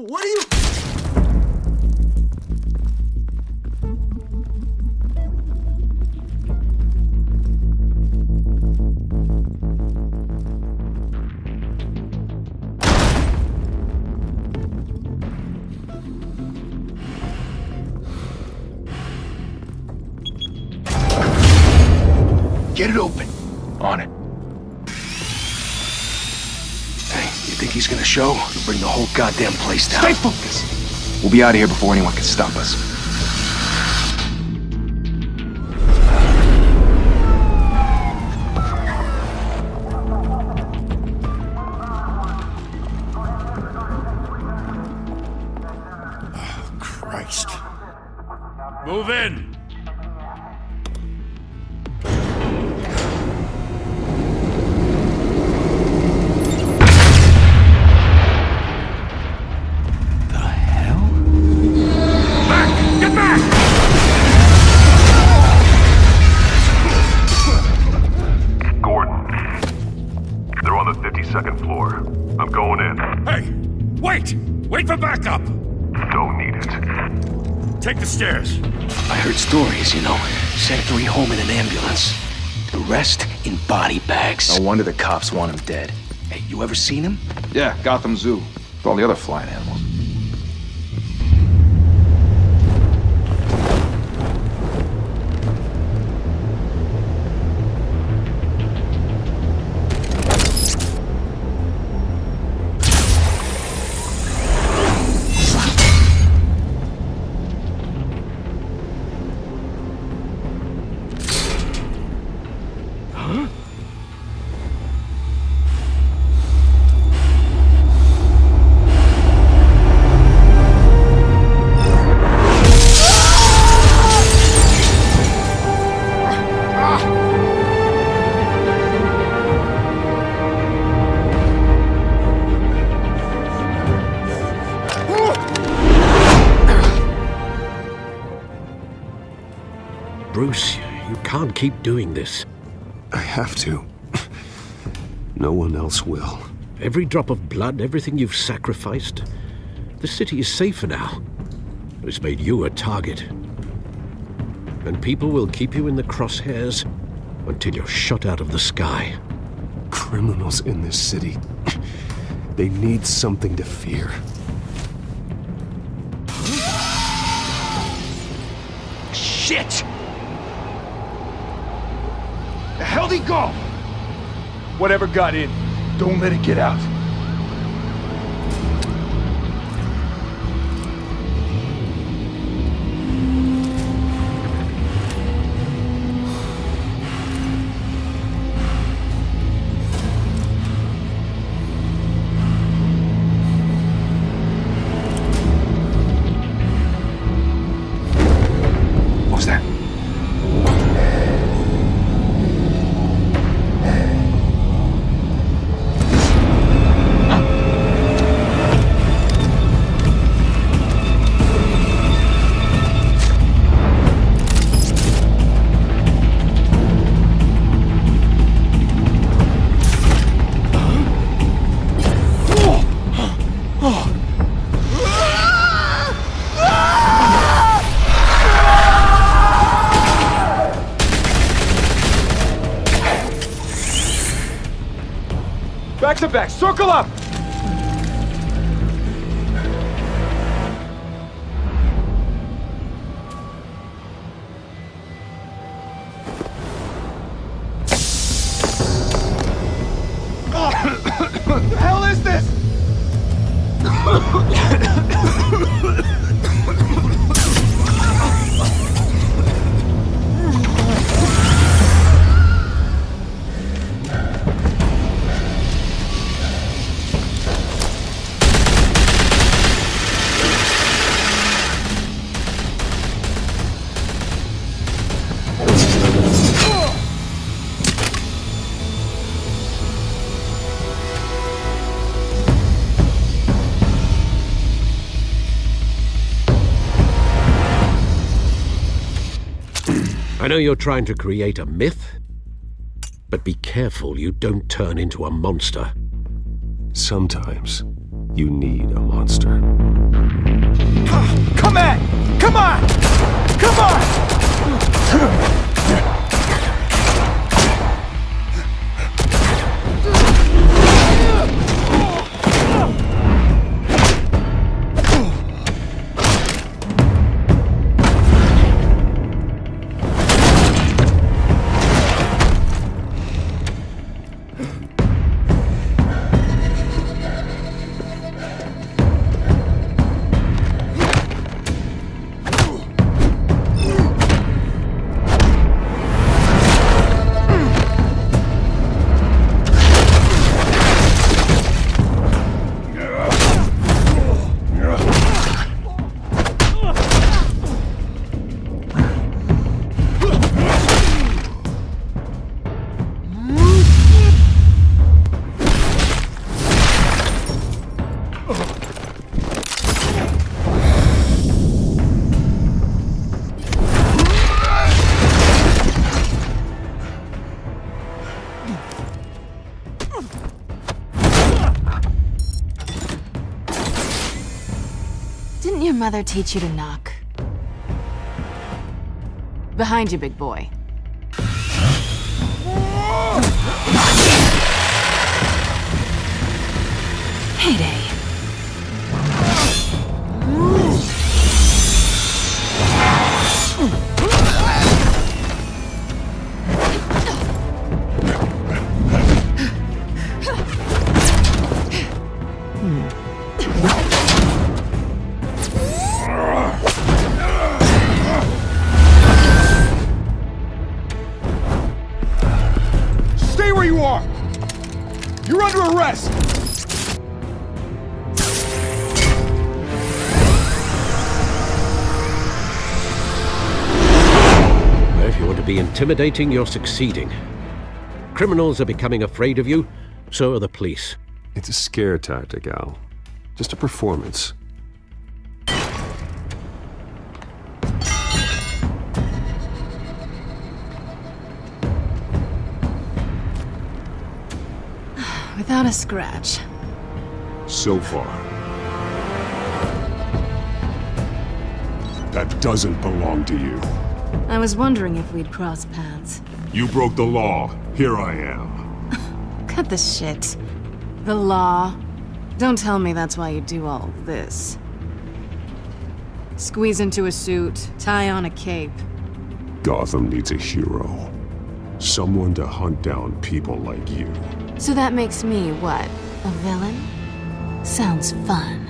What are you... Get it open. On it. Hey, you think he's gonna show? He'll bring the whole goddamn place down. Stay focused! We'll be out of here before anyone can stop us. Oh, Christ. Move in! Second floor. I'm going in. Hey! Wait! Wait for backup! Don't need it. Take the stairs. I heard stories, you know. Sent 3 home in an ambulance. The rest in body bags. No wonder the cops want him dead. Hey, you ever seen him? Yeah, Gotham Zoo. With all the other flying animals. Bruce, you can't keep doing this. I have to. No one else will. Every drop of blood, everything you've sacrificed. The city is safer now. But it's made you a target. And people will keep you in the crosshairs until you're shot out of the sky. Criminals in this city. They need something to fear. Shit! The hell'd he go? Whatever got in, Don't let it get out. what was that? Back to back, circle up! What the hell is this? I know you're trying to create a myth, but be careful you don't turn into a monster. Sometimes, You need a monster. Come on! Come on! Come on! Didn't your mother teach you to knock? Behind you, big boy. Heyday. Stay where you are! You're under arrest! If you want to be intimidating, you're succeeding. Criminals are becoming afraid of you, so are the police. It's a scare tactic, Al. Just a performance. Without a scratch. So far. That doesn't belong to you. I was wondering if we'd cross paths. You broke the law. Here I am. Cut the shit. The law. Don't tell me that's why you do all this. Squeeze into a suit, tie on a cape. Gotham needs a hero. Someone to hunt down people like you. So that makes me, what, a villain? Sounds fun.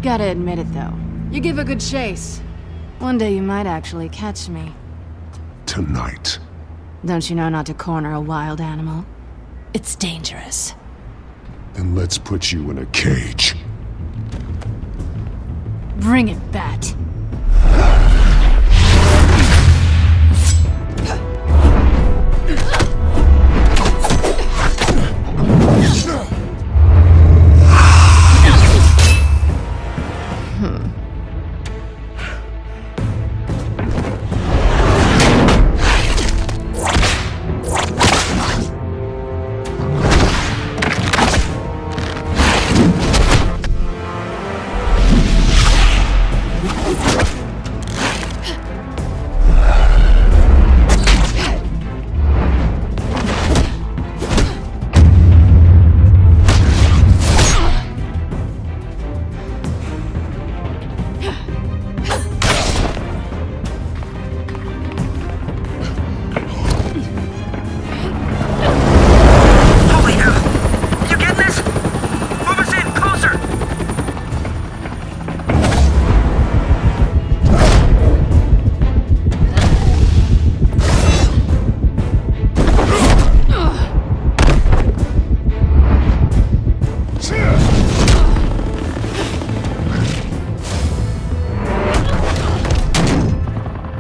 Gotta admit it, though. You give a good chase. One day you might actually catch me. Tonight. Don't you know not to corner a wild animal? It's dangerous. Then let's put you in a cage. Bring it, Bat.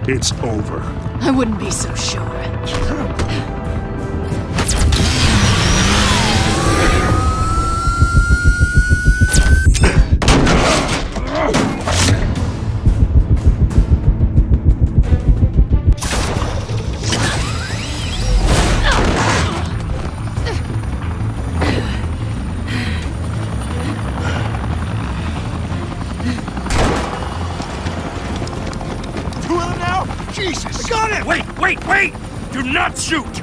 It's over. I wouldn't be so sure. not shoot!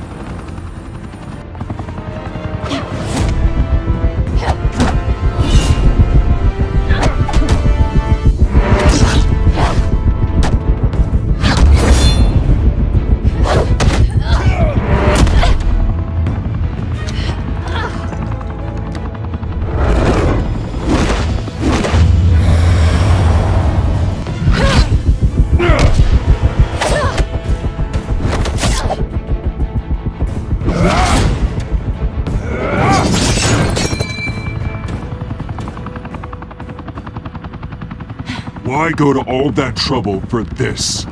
Why go to all that trouble for this?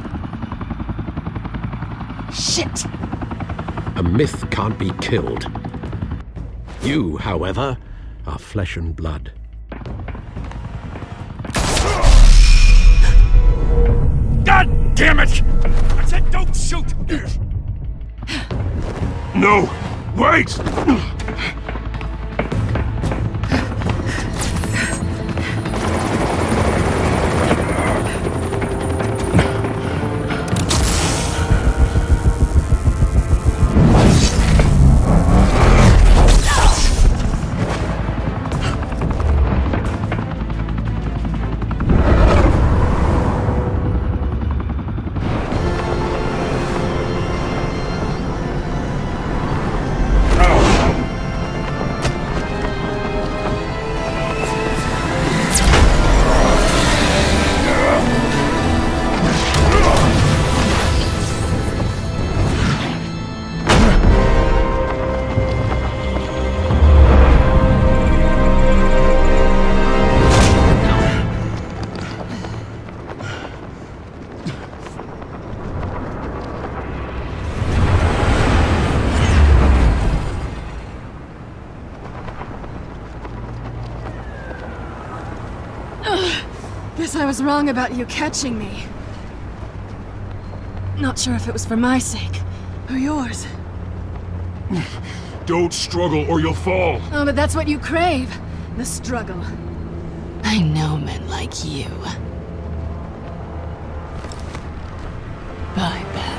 Shit! A myth can't be killed. You, however, are flesh and blood. God damn it! I said don't shoot! No! Wait! Guess I was wrong about you catching me. Not sure if it was for my sake, or yours. Don't struggle or you'll fall. Oh, but that's what you crave. The struggle. I know men like you. I bet.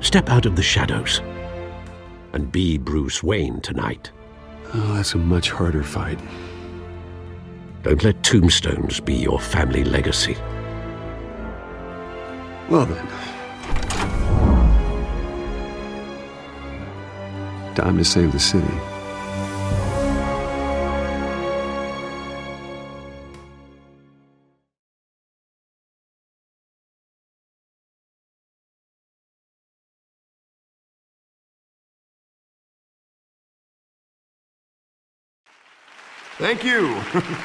Step out of the shadows and be Bruce Wayne tonight. Oh, that's a much harder fight. Don't let tombstones be your family legacy. Well then. Time to save the city. Thank you.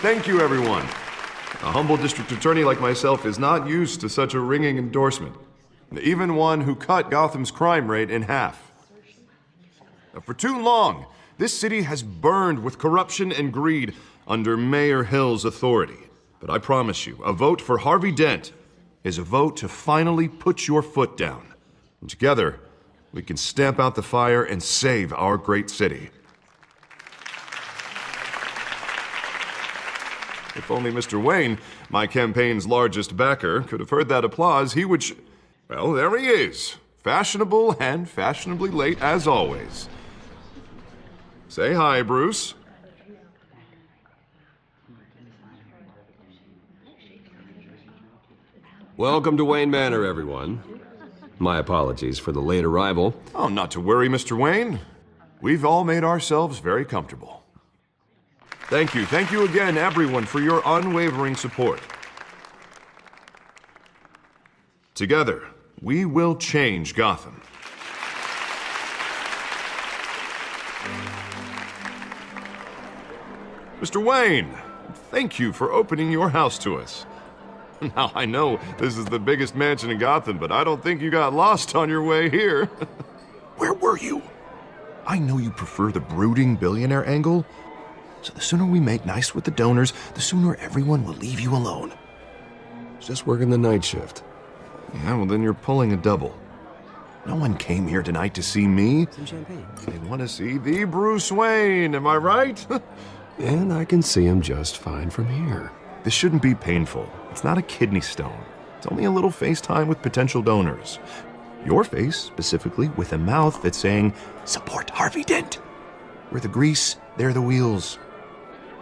Thank you, everyone. A humble district attorney like myself is not used to such a ringing endorsement. Even one who cut Gotham's crime rate in half. For too long, this city has burned with corruption and greed under Mayor Hill's authority. But I promise you, a vote for Harvey Dent is a vote to finally put your foot down. And together, we can stamp out the fire and save our great city. If only Mr. Wayne, my campaign's largest backer, could have heard that applause, he would well, there he is. Fashionable and fashionably late as always. Say hi, Bruce. Welcome to Wayne Manor, everyone. My apologies for the late arrival. Oh, not to worry, Mr. Wayne. We've all made ourselves very comfortable. Thank you again, everyone, for your unwavering support. Together, we will change Gotham. Mr. Wayne, thank you for opening your house to us. Now, I know this is the biggest mansion in Gotham, but I don't think you got lost on your way here. Where were you? I know you prefer the brooding billionaire angle, so the sooner we make nice with the donors, the sooner everyone will leave you alone. was just working the night shift. Yeah, well, then you're pulling a double. No one came here tonight to see me. Some champagne. They want to see the Bruce Wayne, am I right? And I can see him just fine from here. This shouldn't be painful. It's not a kidney stone. It's only a little FaceTime with potential donors. Your face, specifically, with a mouth that's saying, support Harvey Dent. We're the grease, they're the wheels.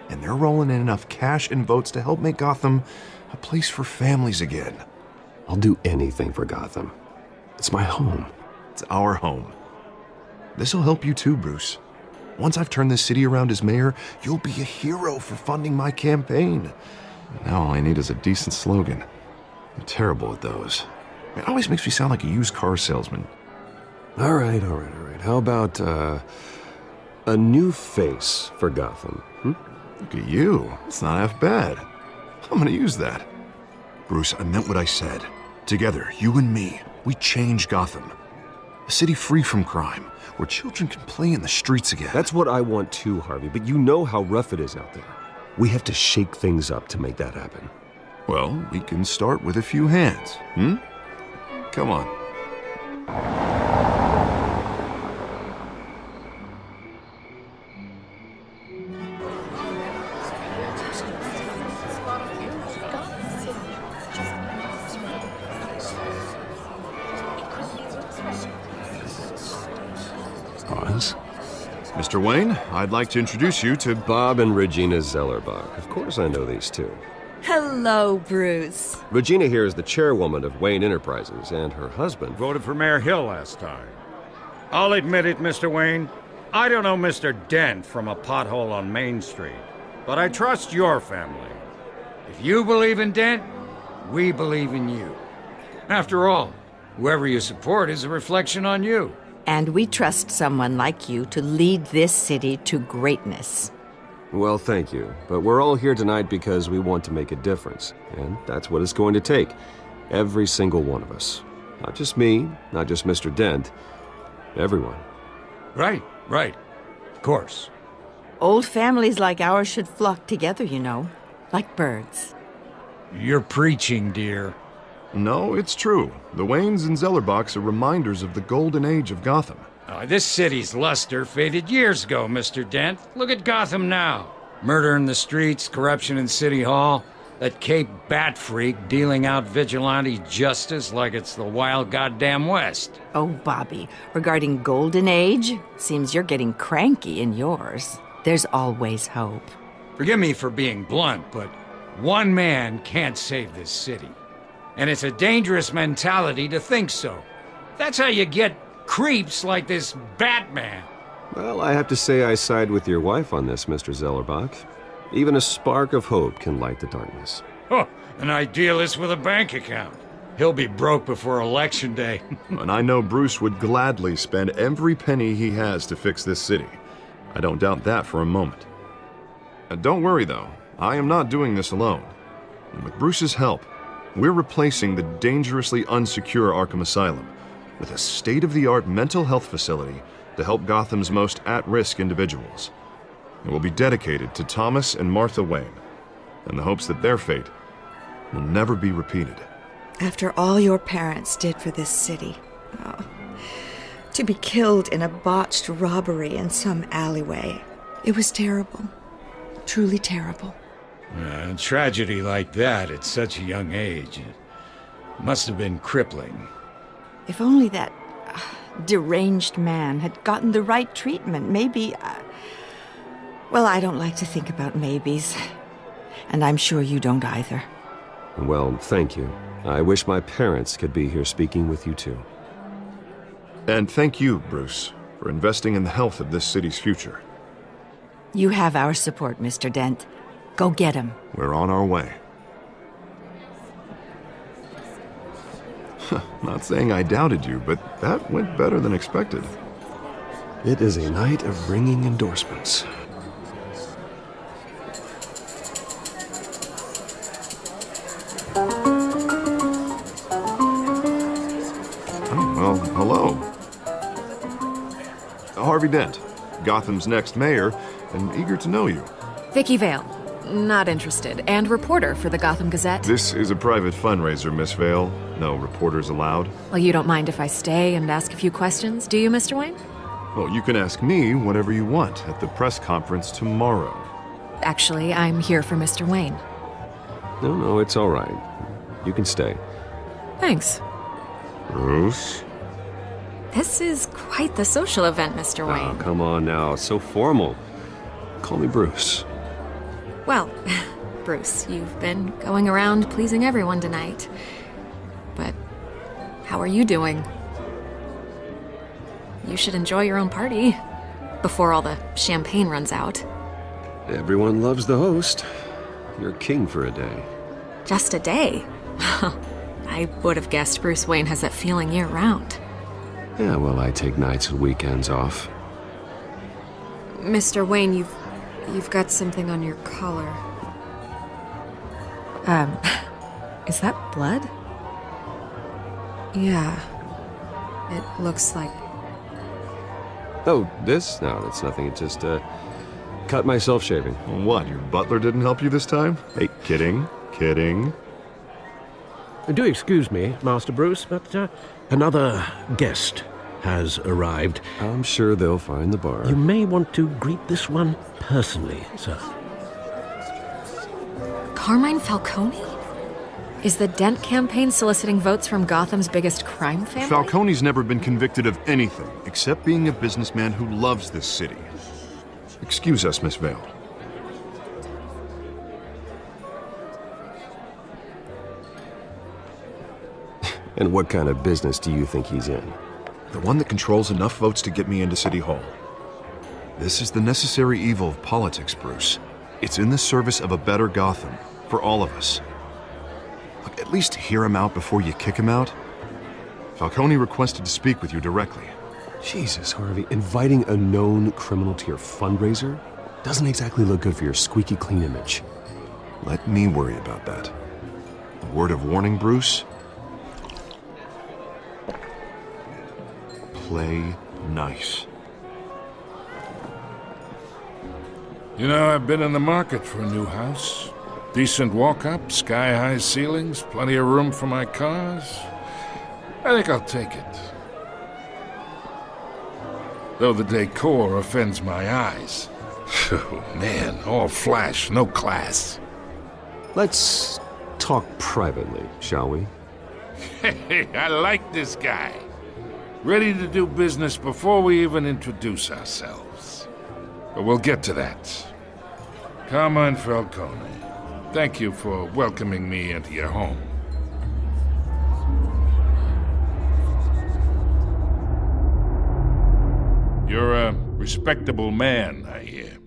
And they're rolling in enough cash and votes to help make Gotham a place for families again. I'll do anything for Gotham. It's my home. It's our home. This'll help you too, Bruce. Once I've turned this city around as mayor, you'll be a hero for funding my campaign. Now all I need is a decent slogan. I'm terrible at those. It always makes me sound like a used car salesman. All right. How about, a new face for Gotham? Look at you. It's not half bad. I'm gonna use that. Bruce, I meant what I said. Together, you and me, we change Gotham. A city free from crime, where children can play in the streets again. That's what I want too, Harvey, but you know how rough it is out there. We have to shake things up to make that happen. Well, we can start with a few hands, Come on. Pause. Mr. Wayne, I'd like to introduce you to Bob and Regina Zellerbach. Of course I know these two. Hello, Bruce. Regina here is the chairwoman of Wayne Enterprises, and her husband... Voted for Mayor Hill last time. I'll admit it, Mr. Wayne. I don't know Mr. Dent from a pothole on Main Street, but I trust your family. If you believe in Dent, we believe in you. After all, whoever you support is a reflection on you. And we trust someone like you to lead this city to greatness. Well, thank you. But we're all here tonight because we want to make a difference. And that's what it's going to take. Every single one of us. Not just me, not just Mr. Dent. Everyone. Right. Of course. Old families like ours should flock together, you know. Like birds. You're preaching, dear. No, it's true. The Waynes and Zellerbachs are reminders of the golden age of Gotham. This city's luster faded years ago, Mr. Dent. Look at Gotham now. Murder in the streets, corruption in City Hall, that Cape Bat freak dealing out vigilante justice like it's the wild goddamn West. Oh, Bobby, regarding Golden Age, seems you're getting cranky in yours. There's always hope. Forgive me for being blunt, but one man can't save this city. And it's a dangerous mentality to think so. That's how you get creeps like this Batman. Well, I have to say I side with your wife on this, Mr. Zellerbach. Even a spark of hope can light the darkness. Oh, an idealist with a bank account. He'll be broke before Election Day. And I know Bruce would gladly spend every penny he has to fix this city. I don't doubt that for a moment. Don't worry, though. I am not doing this alone. And with Bruce's help, we're replacing the dangerously unsecure Arkham Asylum with a state-of-the-art mental health facility to help Gotham's most at-risk individuals. It will be dedicated to Thomas and Martha Wayne, in the hopes that their fate will never be repeated. After all your parents did for this city, to be killed in a botched robbery in some alleyway, it was terrible. Truly terrible. A tragedy like that at such a young age, it must have been crippling. If only that deranged man had gotten the right treatment, maybe... Well, I don't like to think about maybes. And I'm sure you don't either. Well, thank you. I wish my parents could be here speaking with you too. And thank you, Bruce, for investing in the health of this city's future. You have our support, Mr. Dent. Go get him. We're on our way. Not saying I doubted you, but that went better than expected. It is a night of ringing endorsements. Well, hello. Harvey Dent, Gotham's next mayor, and eager to know you. Vicky Vale. Not interested. And reporter for the Gotham Gazette. This is a private fundraiser, Miss Vale. No reporters allowed. Well, you don't mind if I stay and ask a few questions, do you, Mr. Wayne? Well, you can ask me whatever you want at the press conference tomorrow. Actually, I'm here for Mr. Wayne. No, it's all right. You can stay. Thanks. Bruce? This is quite the social event, Mr. Oh, Wayne. come on now. It's so formal. Call me Bruce. Well, Bruce, you've been going around pleasing everyone tonight. But how are you doing? You should enjoy your own party before all the champagne runs out. Everyone loves the host. You're king for a day. Just a day? I would have guessed Bruce Wayne has that feeling year-round. Yeah, well, I take nights and weekends off. Mr. Wayne, you've got something on your collar. Is that blood? Yeah. It looks like... Oh, this? No, that's nothing. It just, cut myself shaving. What, your butler didn't help you this time? Hey, kidding. Do excuse me, Master Bruce, but another guest has arrived. I'm sure they'll find the bar. You may want to greet this one personally, sir. Carmine Falcone? Is the Dent campaign soliciting votes from Gotham's biggest crime family? Falcone's never been convicted of anything except being a businessman who loves this city. Excuse us, Miss Vale. And what kind of business do you think he's in? The one that controls enough votes to get me into City Hall. This is the necessary evil of politics, Bruce. It's in the service of a better Gotham, for all of us. Look, at least hear him out before you kick him out. Falcone requested to speak with you directly. Jesus, Harvey, inviting a known criminal to your fundraiser doesn't exactly look good for your squeaky clean image. Let me worry about that. A word of warning, Bruce. Play nice. You know, I've been in the market for a new house. Decent walk-up, sky-high ceilings, plenty of room for my cars. I think I'll take it. Though the decor offends my eyes. Oh, man, all flash, no class. Let's talk privately, shall we? Hey, I like this guy. Ready to do business before we even introduce ourselves. But we'll get to that. Carmine Falcone, thank you for welcoming me into your home. You're a respectable man, I hear.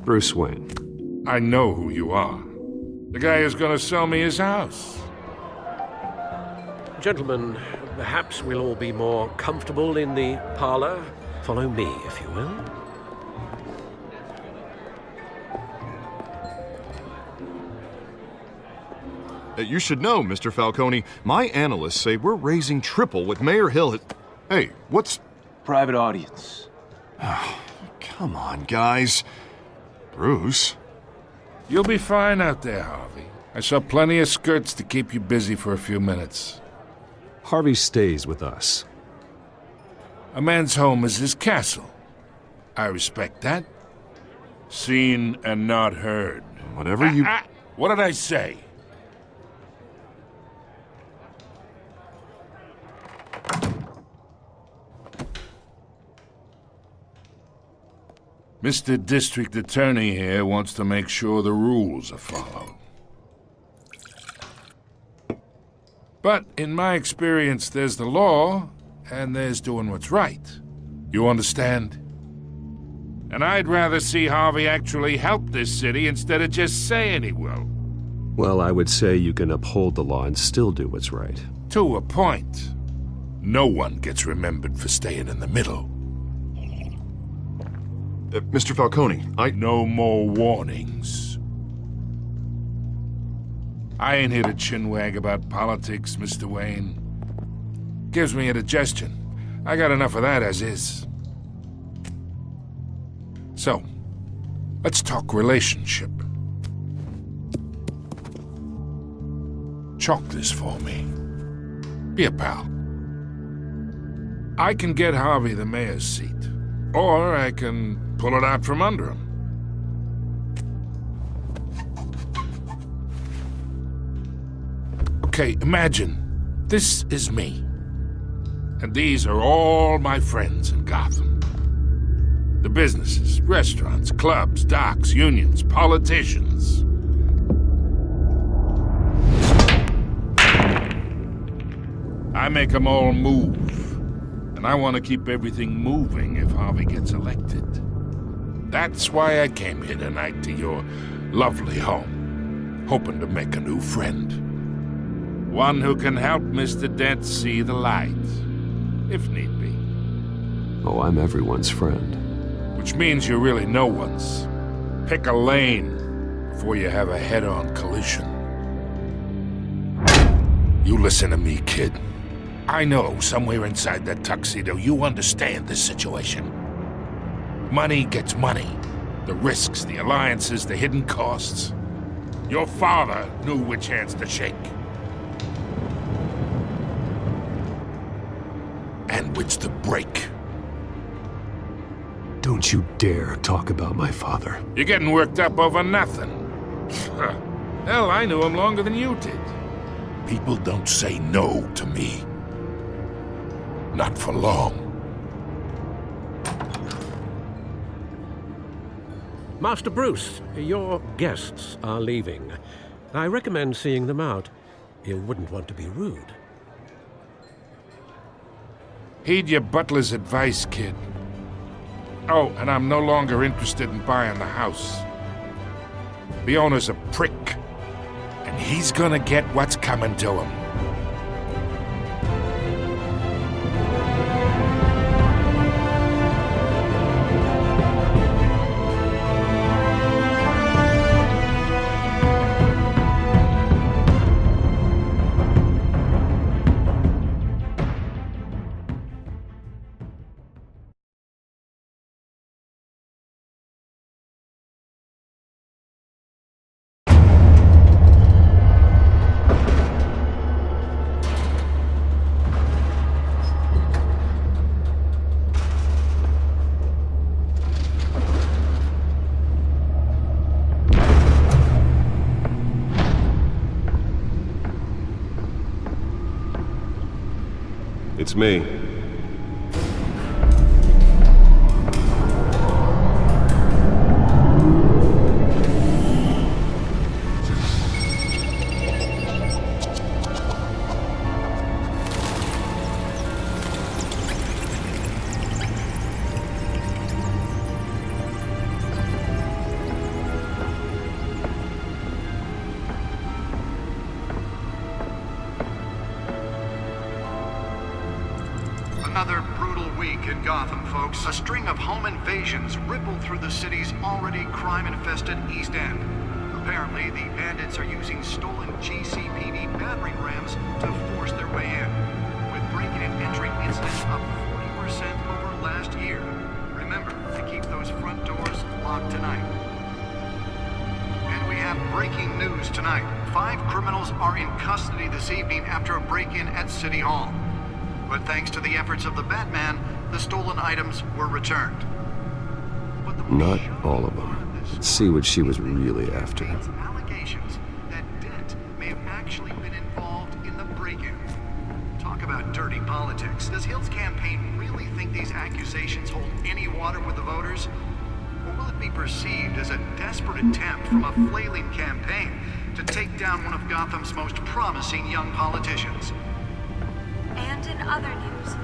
Bruce Wayne. I know who you are. The guy who's gonna sell me his house. Gentlemen, perhaps we'll all be more comfortable in the parlor. Follow me, if you will. You should know, Mr. Falcone, my analysts say we're raising triple what Mayor Hill. Hey, what's... Private audience. Oh, come on, guys. Bruce? You'll be fine out there, Harvey. I saw plenty of skirts to keep you busy for a few minutes. Harvey stays with us. A man's home is his castle. I respect that. Seen and not heard. Whatever you... What did I say? Mr. District Attorney here wants to make sure the rules are followed. But in my experience, there's the law, and there's doing what's right. You understand? And I'd rather see Harvey actually help this city instead of just saying he will. Well, I would say you can uphold the law and still do what's right. To a point. No one gets remembered for staying in the middle. Mr. Falcone, No more warnings. I ain't here to chinwag about politics, Mr. Wayne. Gives me indigestion. I got enough of that as is. So, let's talk relationship. chalk this for me. Here, pal. I can get Harvey the mayor's seat, or I can pull it out from under him. Okay, imagine this is me. And these are all my friends in Gotham. The businesses, restaurants, clubs, docks, unions, politicians. I make them all move. And I want to keep everything moving if Harvey gets elected. That's why I came here tonight to your lovely home, hoping to make a new friend. One who can help Mr. Dent see the light, if need be. Oh, I'm everyone's friend. Which means you're really no one's. Pick a lane before you have a head-on collision. You listen to me, kid. I know somewhere inside that tuxedo you understand this situation. Money gets money. The risks, the alliances, the hidden costs. Your father knew which hands to shake. And which to break. Don't you dare talk about my father. You're getting worked up over nothing. Hell, I knew him longer than you did. People don't say no to me. Not for long. Master Bruce, your guests are leaving. I recommend seeing them out. You wouldn't want to be rude. Heed your butler's advice, kid. Oh, and I'm no longer interested in buying the house. The owner's a prick, and he's gonna get what's coming to him. It's me. Another brutal week in Gotham, folks. A string of home invasions rippled through the city's already crime-infested East End. Apparently, the bandits are using stolen GCPD battering rams to force their way in, with breaking and entering incidents up 40% over last year. Remember to keep those front doors locked tonight. And we have breaking news tonight. 5 criminals are in custody this evening after a break-in at City Hall. But thanks to the efforts of the Batman, the stolen items were returned. Not all of them. Let's see what she was really after. Allegations that Dent may have actually been involved in the break-in. Talk about dirty politics. Does Hill's campaign really think these accusations hold any water with the voters? Or will it be perceived as a desperate attempt from a flailing campaign to take down one of Gotham's most promising young politicians? And in other news,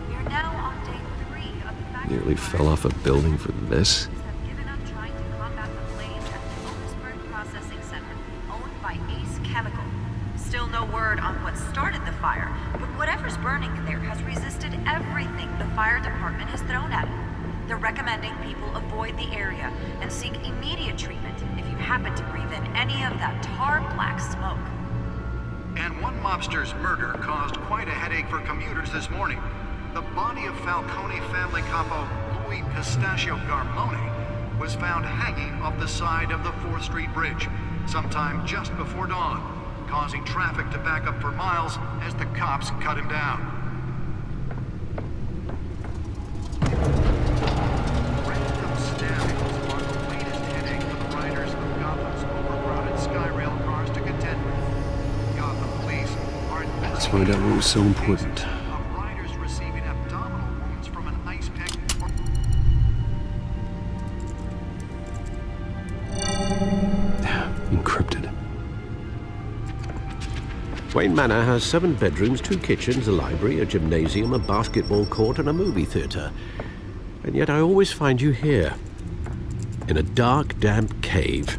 we're now on day 3 of the fact Nearly fell off a building for this? have given up trying to combat the flames at the Otisburg Processing Center, owned by Ace Chemical. Still no word on what started the fire, but whatever's burning in there has resisted everything the fire department has thrown at it. They're recommending people avoid the area and seek immediate treatment if you happen to breathe in any of that tar black smoke. And one mobster's murder caused quite a headache for commuters this morning. The body of Falcone family capo Louis Pistachio Garmone was found hanging off the side of the 4th Street Bridge sometime just before dawn. causing traffic to back up for miles as the cops cut him down. Random stabbings are the latest headache for the riders of Gotham's overcrowded Skyrail cars to contend with. Gotham police are investigating. Let's find out what was so important. Of riders receiving abdominal wounds from an ice pick. Encrypted. Wayne Manor has 7 bedrooms, 2 kitchens, a library, a gymnasium, a basketball court, and a movie theater. And yet I always find you here, in a dark, damp cave,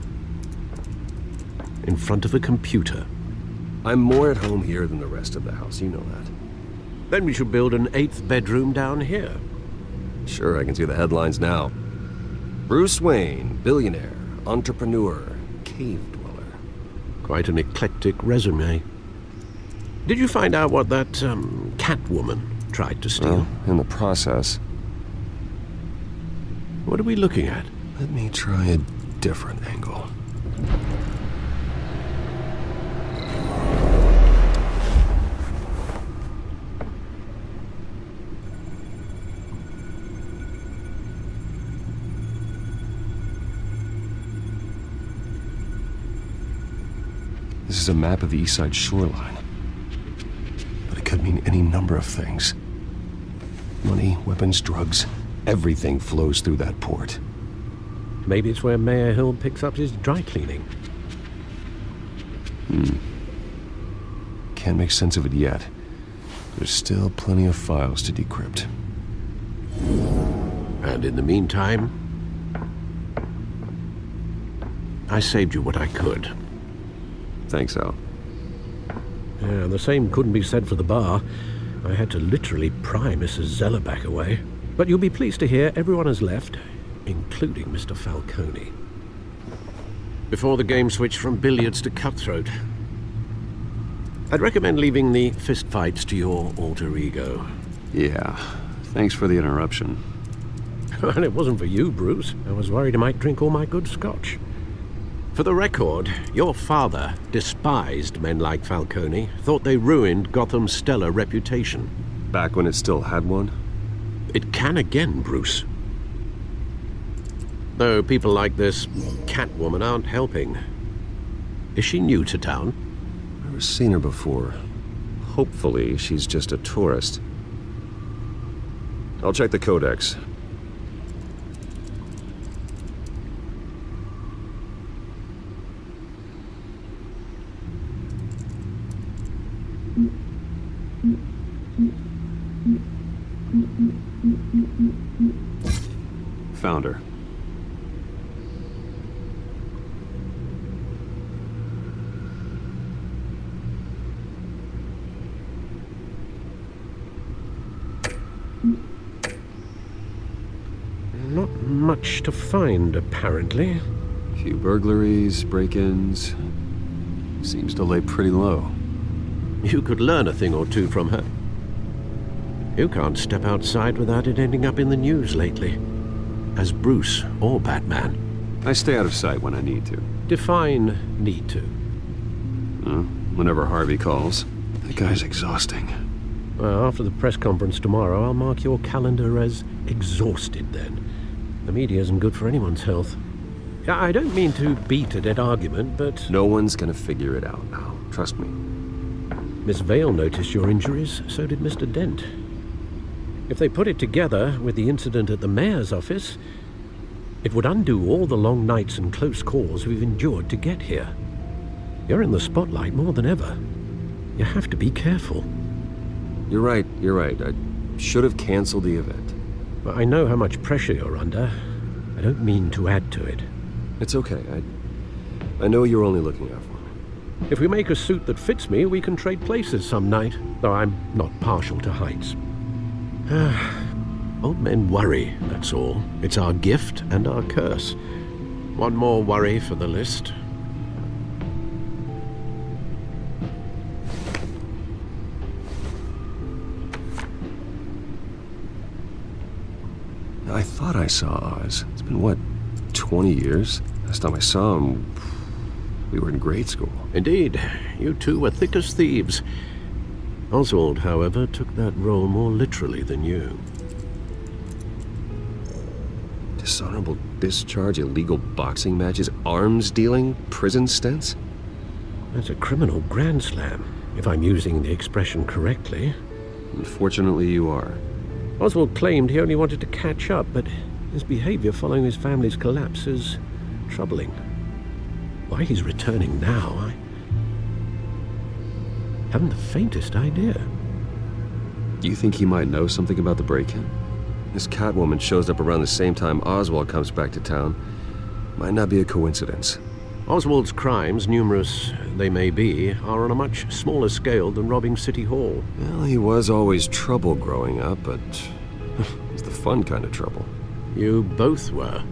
in front of a computer. I'm more at home here than the rest of the house, you know that. Then we should build an 8th bedroom down here. Sure, I can see the headlines now. Bruce Wayne, billionaire, entrepreneur, cave dweller. Quite an eclectic resume. Did you find out what that, Catwoman tried to steal? Well, in the process. What are we looking at? Let me try a different angle. This is a map of the East Side shoreline. But it could mean any number of things. Money, weapons, drugs, everything flows through that port. Maybe it's where Mayor Hill picks up his dry cleaning. Can't make sense of it yet. There's still plenty of files to decrypt. And in the meantime, I saved you what I could. Thanks, Al. Yeah, the same couldn't be said for the bar. I had to literally pry Mrs. Zeller back away. But you'll be pleased to hear everyone has left, including Mr. Falcone. Before the game switched from billiards to cutthroat. I'd recommend leaving the fistfights to your alter ego. Yeah, thanks for the interruption. And it wasn't for you, Bruce. I was worried I might drink all my good scotch. For the record, your father despised men like Falcone, thought they ruined Gotham's stellar reputation. Back when it still had one? It can again, Bruce. Though people like this Catwoman aren't helping. Is she new to town? Never seen her before. Hopefully, she's just a tourist. I'll check the codex. Found her. Not much to find, apparently. Few burglaries, break-ins. Seems to lay pretty low. You could learn a thing or two from her. You can't step outside without it ending up in the news lately. As Bruce or Batman. I stay out of sight when I need to. Define need to. Whenever Harvey calls. That guy's exhausting. Well, after the press conference tomorrow, I'll mark your calendar as exhausted then. The media isn't good for anyone's health. I don't mean to beat a dead argument, but... No one's gonna figure it out now. Trust me. Miss Vale noticed your injuries, so did Mr. Dent. If they put it together with the incident at the mayor's office, it would undo all the long nights and close calls we've endured to get here. You're in the spotlight more than ever. You have to be careful. You're right. I should have canceled the event. But I know how much pressure you're under. I don't mean to add to it. It's okay. I know you're only looking out for me. If we make a suit that fits me, we can trade places some night, though I'm not partial to heights. Old men worry, that's all. It's our gift and our curse. One more worry for the list. I thought I saw Oz. It's been, what, 20 years? Last time I saw him... We were in grade school. Indeed, you two were thick as thieves. Oswald, however, took that role more literally than you. Dishonorable discharge, illegal boxing matches, arms dealing, prison stints? That's a criminal grand slam, if I'm using the expression correctly. Unfortunately, you are. Oswald claimed he only wanted to catch up, but his behavior following his family's collapse is troubling. Why he's returning now, I haven't the faintest idea. Do you think he might know something about the break-in? This Catwoman shows up around the same time Oswald comes back to town. Might not be a coincidence. Oswald's crimes, numerous they may be, are on a much smaller scale than robbing City Hall. Well, he was always trouble growing up, but it was the fun kind of trouble. You both were.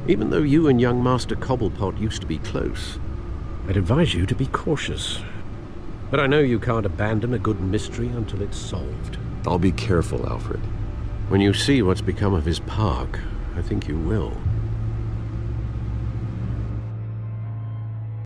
Even though you and young Master Cobblepot used to be close, I'd advise you to be cautious. But I know you can't abandon a good mystery until it's solved. I'll be careful, Alfred. When you see what's become of his park, I think you will.